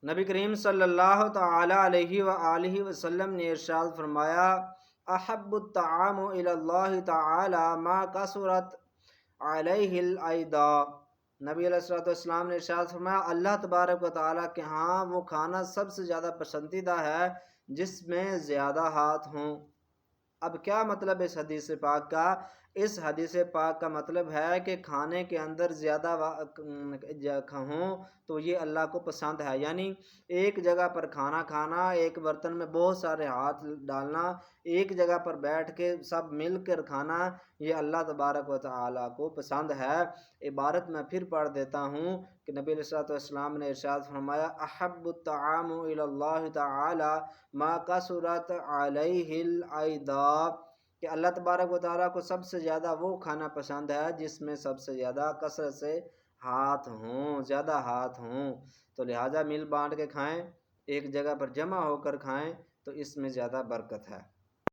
نبی کریم صلی اللہ تعالی علیہ وآلہ وسلم نے ارشاد فرمایا، احب الطعام الی اللہ تعالی ما کثرت علیہ الایدا۔ نبی علیہ الصلوۃ والسلام نے ارشاد فرمایا، اللہ تبارک و تعالیٰ کے ہاں وہ کھانا سب سے زیادہ پسندیدہ ہے جس میں زیادہ ہاتھ ہوں۔ اب کیا مطلب اس حدیث پاک کا؟ اس حدیث پاک کا مطلب ہے کہ کھانے کے اندر زیادہ ہوں تو یہ اللہ کو پسند ہے، یعنی ایک جگہ پر کھانا کھانا، ایک برتن میں بہت سارے ہاتھ ڈالنا، ایک جگہ پر بیٹھ کے سب مل کر کھانا، یہ اللہ تبارک و تعالیٰ کو پسند ہے۔ عبارت میں پھر پڑھ دیتا ہوں کہ نبی علیہ الصلوۃ والسلام نے ارشاد فرمایا، احب الطعام الی اللہ تعالی ما کثرت علیہ الایدا، کہ اللہ تبارک و تعالیٰ کو سب سے زیادہ وہ کھانا پسند ہے جس میں سب سے زیادہ کثرت سے ہاتھ ہوں، زیادہ ہاتھ ہوں۔ تو لہٰذا مل بانٹ کے کھائیں، ایک جگہ پر جمع ہو کر کھائیں تو اس میں زیادہ برکت ہے۔